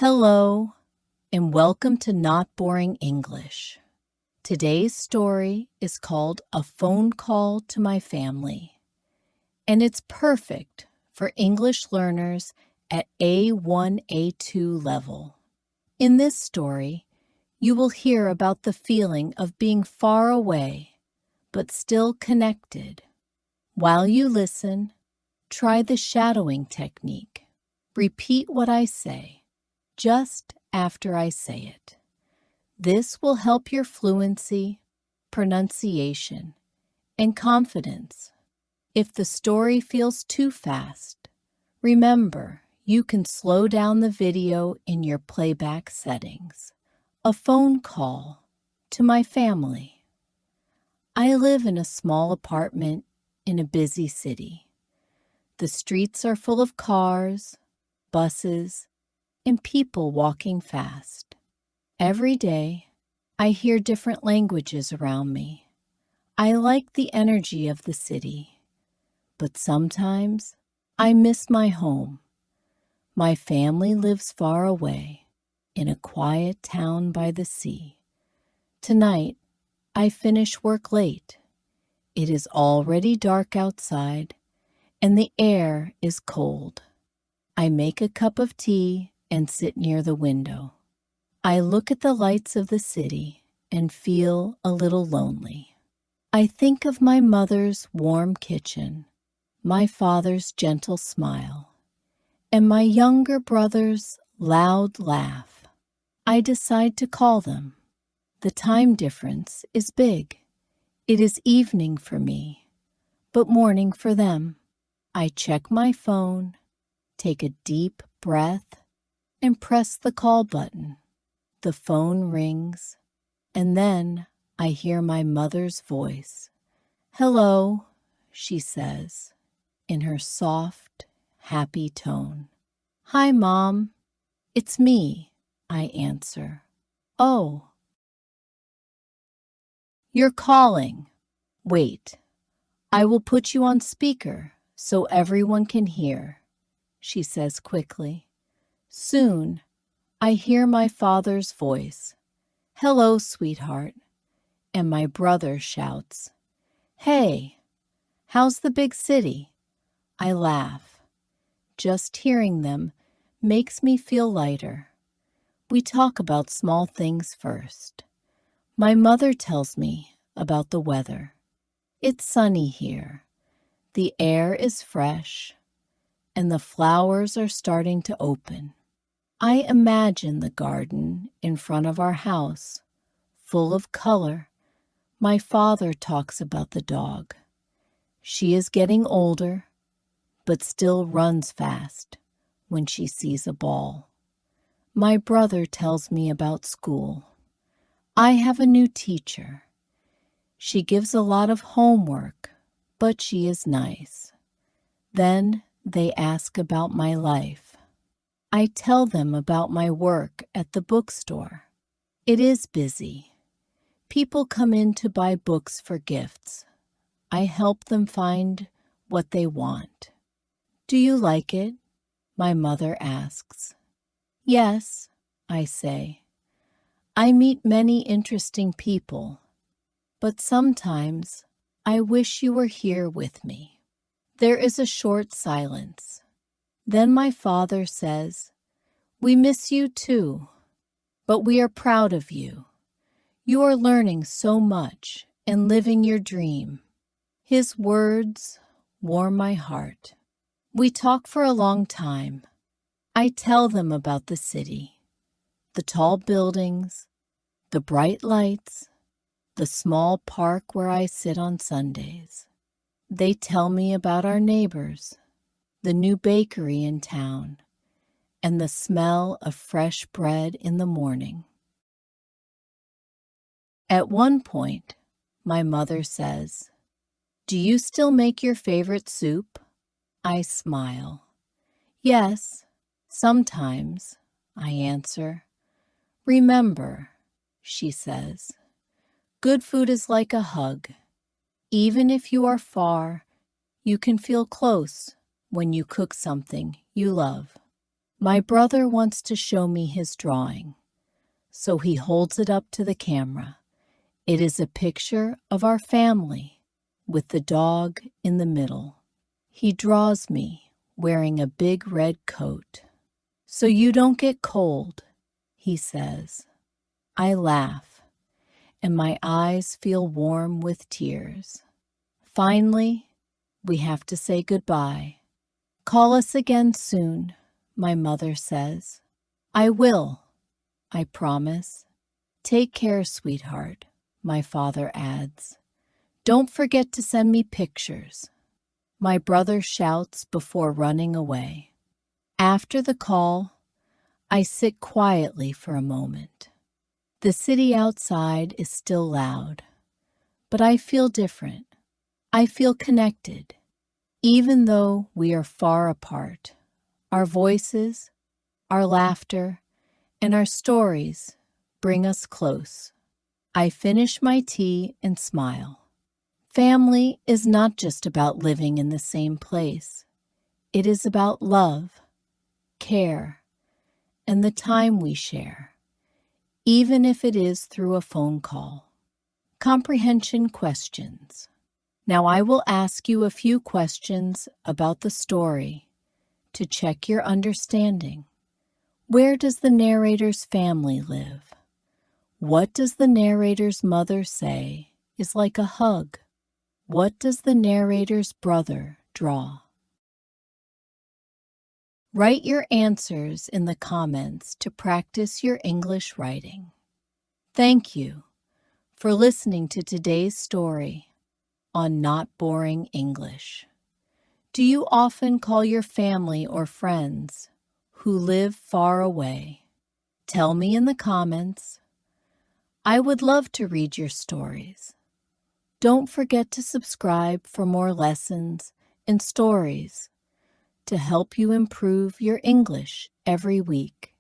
Hello, and welcome to Not Boring English. Today's story is called A Phone Call to My Family, and it's perfect for English learners at A1, A2 level. In this story, you will hear about the feeling of being far away, but still connected. While you listen, try the shadowing technique. Repeat what I say just after I say it. This will help your fluency, pronunciation, and confidence. If the story feels too fast, remember you can slow down the video in your playback settings. A phone call to my family. I live in a small apartment in a busy city. The streets are full of cars, buses, and people walking fast. Every day, I hear different languages around me. I like the energy of the city, but sometimes I miss my home. My family lives far away, in a quiet town by the sea. Tonight, I finish work late. It is already dark outside, and the air is cold. I make a cup of tea and sit near the window. I look at the lights of the city and feel a little lonely. I think of my mother's warm kitchen, my father's gentle smile, and my younger brother's loud laugh. I decide to call them. The time difference is big. It is evening for me, but morning for them. I check my phone, take a deep breath, and press the call button. The phone rings, and then I hear my mother's voice. "Hello," she says, in her soft, happy tone. "Hi, Mom. It's me," I answer. "Oh, you're calling. Wait, I will put you on speaker so everyone can hear," she says quickly. Soon, I hear my father's voice. "Hello, sweetheart." And my brother shouts, "Hey, how's the big city?" I laugh. Just hearing them makes me feel lighter. We talk about small things first. My mother tells me about the weather. It's sunny here. The air is fresh, and the flowers are starting to open. I imagine the garden in front of our house, full of color. My father talks about the dog. She is getting older, but still runs fast when she sees a ball. My brother tells me about school. I have a new teacher. She gives a lot of homework, but she is nice. Then they ask about my life. I tell them about my work at the bookstore. It is busy. People come in to buy books for gifts. I help them find what they want. "Do you like it?" my mother asks. "Yes," I say. I meet many interesting people, but sometimes I wish you were here with me. There is a short silence. Then my father says, "We miss you too, but we are proud of you. You are learning so much and living your dream." His words warm my heart. We talk for a long time. I tell them about the city, the tall buildings, the bright lights, the small park where I sit on Sundays. They tell me about our neighbors, the new bakery in town, and the smell of fresh bread in the morning. At one point, my mother says, "Do you still make your favorite soup?" I smile. "Yes, sometimes," I answer. "Remember," she says, "good food is like a hug. Even if you are far, you can feel close when you cook something you love." My brother wants to show me his drawing, so he holds it up to the camera. It is a picture of our family with the dog in the middle. He draws me wearing a big red coat. "So you don't get cold," he says. I laugh, and my eyes feel warm with tears. Finally, we have to say goodbye. "Call us again soon," my mother says. "I will," I promise. "Take care, sweetheart," my father adds. "Don't forget to send me pictures," my brother shouts before running away. After the call, I sit quietly for a moment. The city outside is still loud, but I feel different. I feel connected. Even though we are far apart, our voices, our laughter, and our stories bring us close. I finish my tea and smile. Family is not just about living in the same place. It is about love, care, and the time we share, even if it is through a phone call. Comprehension questions. Now I will ask you a few questions about the story to check your understanding. Where does the narrator's family live? What does the narrator's mother say is like a hug? What does the narrator's brother draw? Write your answers in the comments to practice your English writing. Thank you for listening to today's story on Not Boring English. Do you often call your family or friends who live far away? Tell me in the comments. I would love to read your stories. Don't forget to subscribe for more lessons and stories to help you improve your English every week.